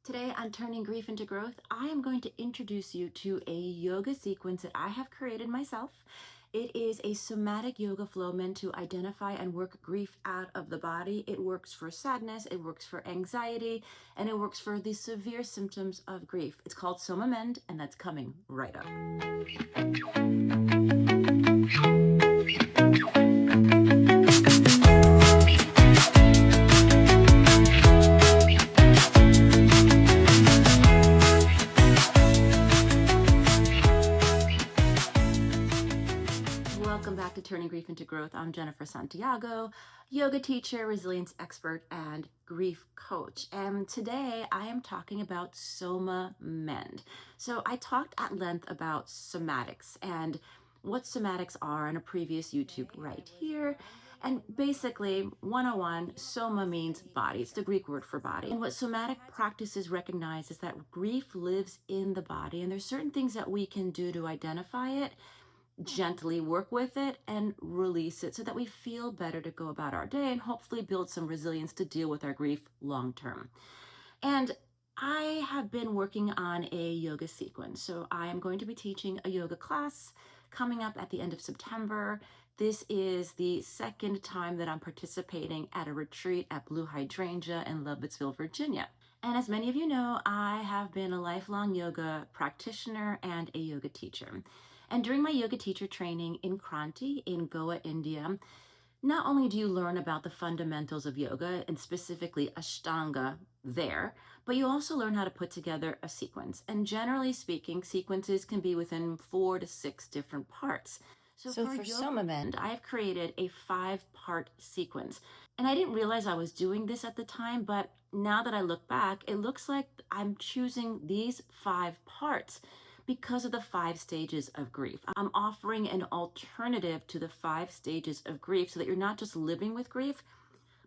Today on Turning Grief into Growth, I am going to introduce you to a yoga sequence that I have created myself. It is a somatic yoga flow meant to identify and work grief out of the body. It works for sadness, it works for anxiety, and it works for the severe symptoms of grief. It's called Soma Mend, and that's coming right up. Welcome back to Turning Grief into Growth. I'm Jennifer Santiago, yoga teacher, resilience expert, and grief coach. And today I am talking about Soma Mend. So I talked at length about somatics and what somatics are in a previous YouTube right here. And basically, 101, soma means body. It's the Greek word for body. And what somatic practices recognize is that grief lives in the body, and there's certain things that we can do to identify it, gently work with it, and release it so that we feel better to go about our day and hopefully build some resilience to deal with our grief long term. And I have been working on a yoga sequence. So I am going to be teaching a yoga class coming up at the end of September. This is the second time that I'm participating at a retreat at Blue Hydrangea in Lovettsville, Virginia. And as many of you know, I have been a lifelong yoga practitioner and a yoga teacher. And during my yoga teacher training in Kranti in Goa, India, not only do you learn about the fundamentals of yoga and specifically Ashtanga there, but you also learn how to put together a sequence. And generally speaking, sequences can be within 4 to 6 different parts. So for SomaMend, I have created a 5-part sequence. And I didn't realize I was doing this at the time, but now that I look back, it looks like I'm choosing these 5 parts because of the 5 stages of grief. I'm offering an alternative to the 5 stages of grief so that you're not just living with grief,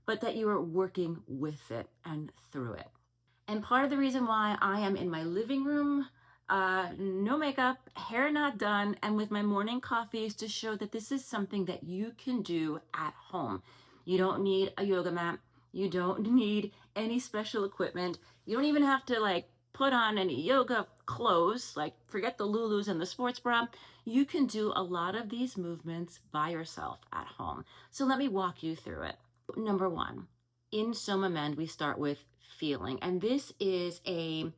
but that you are working with it and through it. And part of the reason why I am in my living room, no makeup, hair not done, and with my morning coffee is to show that this is something that you can do at home. You don't need a yoga mat. You don't need any special equipment. You don't even have to put on any yoga clothes, forget the Lulus and the sports bra. You can do a lot of these movements by yourself at home. So let me walk you through it. Number 1, in Soma Mend, we start with feeling. And this is a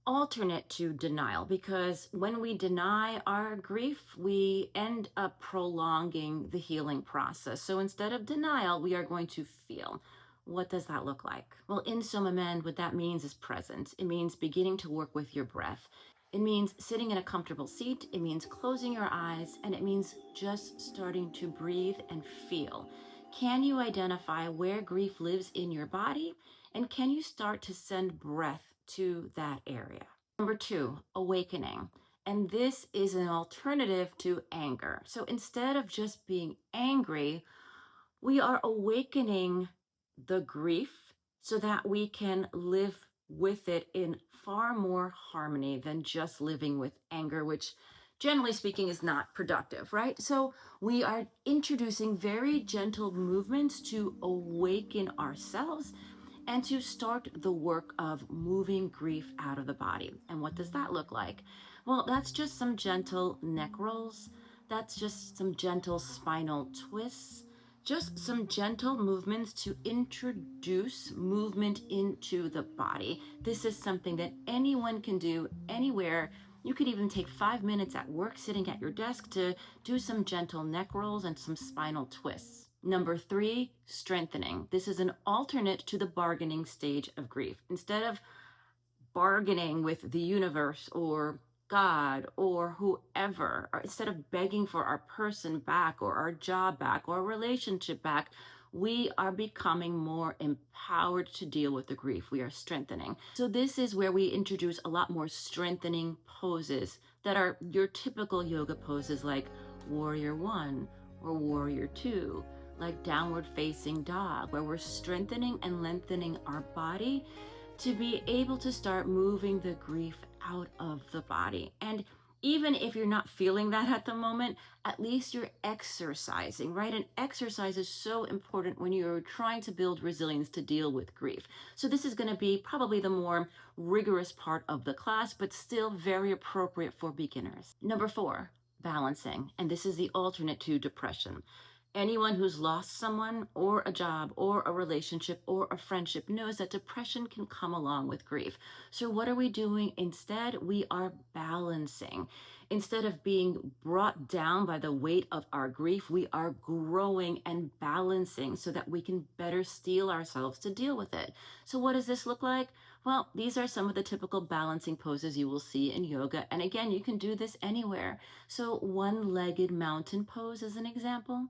alternate to denial, because when we deny our grief, we end up prolonging the healing process. So instead of denial, we are going to feel. What does that look like? Well, in Soma Mend, what that means is presence. It means beginning to work with your breath. It means sitting in a comfortable seat. It means closing your eyes, and it means just starting to breathe and feel. Can you identify where grief lives in your body? And can you start to send breath to that area? Number 2, awakening. And this is an alternative to anger. So instead of just being angry, we are awakening the grief so that we can live with it in far more harmony than just living with anger, which generally speaking is not productive, right? So we are introducing very gentle movements to awaken ourselves and to start the work of moving grief out of the body. And what does that look like? Well, that's just some gentle neck rolls. That's just some gentle spinal twists. Just some gentle movements to introduce movement into the body. This is something that anyone can do anywhere. You could even take 5 minutes at work sitting at your desk to do some gentle neck rolls and some spinal twists. Number 3, strengthening. This is an alternate to the bargaining stage of grief. Instead of bargaining with the universe or God or whoever, or instead of begging for our person back or our job back or our relationship back, we are becoming more empowered to deal with the grief. We are strengthening. So this is where we introduce a lot more strengthening poses that are your typical yoga poses, like Warrior 1 or Warrior 2, like Downward Facing Dog, where we're strengthening and lengthening our body to be able to start moving the grief out of the body. And even if you're not feeling that at the moment, at least you're exercising, right? And exercise is so important when you're trying to build resilience to deal with grief. So this is going to be probably the more rigorous part of the class, but still very appropriate for beginners. Number 4, balancing. And this is the alternate to depression. Anyone who's lost someone or a job or a relationship or a friendship knows that depression can come along with grief. So what are we doing instead? We are balancing. Instead of being brought down by the weight of our grief, we are growing and balancing so that we can better steel ourselves to deal with it. So what does this look like? Well, these are some of the typical balancing poses you will see in yoga. And again, you can do this anywhere. So one-legged mountain pose is an example.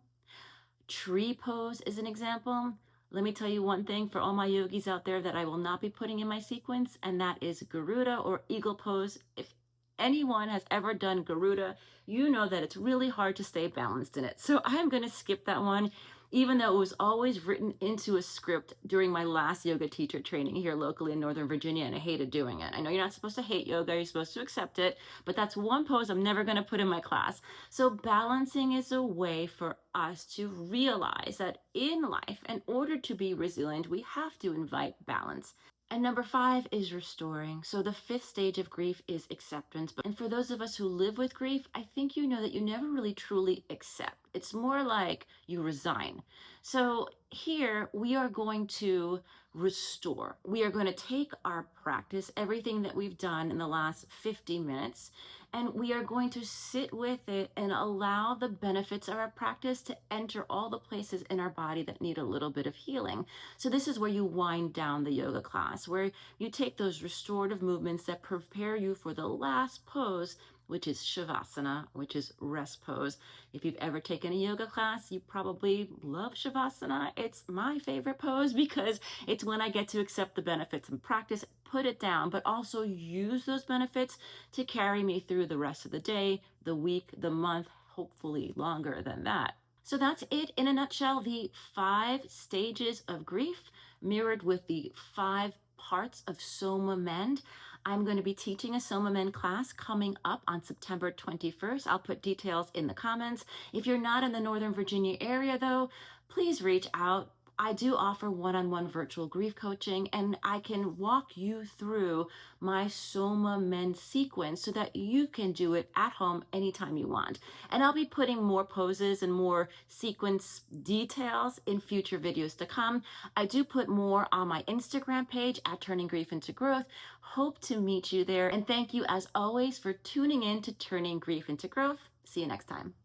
Tree pose is an example. Let me tell you one thing for all my yogis out there that I will not be putting in my sequence, and that is Garuda or eagle pose. If anyone has ever done Garuda, you know that it's really hard to stay balanced in it. So I am going to skip that one, even though it was always written into a script during my last yoga teacher training here locally in Northern Virginia, and I hated doing it. I know you're not supposed to hate yoga, you're supposed to accept it, but that's one pose I'm never going to put in my class. So balancing is a way for us to realize that in life, in order to be resilient, we have to invite balance. And number 5 is restoring. So the 5th stage of grief is acceptance. And for those of us who live with grief, I think you know that you never really truly accept. It's more like you resign. So here we are going to restore. We are going to take our practice, everything that we've done in the last 50 minutes, and we are going to sit with it and allow the benefits of our practice to enter all the places in our body that need a little bit of healing. So this is where you wind down the yoga class, where you take those restorative movements that prepare you for the last pose, which is Shavasana, which is rest pose. If you've ever taken a yoga class, you probably love Shavasana. It's my favorite pose because it's when I get to accept the benefits and practice, put it down, but also use those benefits to carry me through the rest of the day, the week, the month, hopefully longer than that. So that's it in a nutshell, the 5 stages of grief mirrored with the 5 parts of Soma Mend. I'm going to be teaching a Soma Mend class coming up on September 21st. I'll put details in the comments. If you're not in the Northern Virginia area though, please reach out. I do offer one-on-one virtual grief coaching, and I can walk you through my Soma Mend sequence so that you can do it at home anytime you want. And I'll be putting more poses and more sequence details in future videos to come. I do put more on my Instagram page at Turning Grief into Growth. Hope to meet you there. And thank you as always for tuning in to Turning Grief into Growth. See you next time.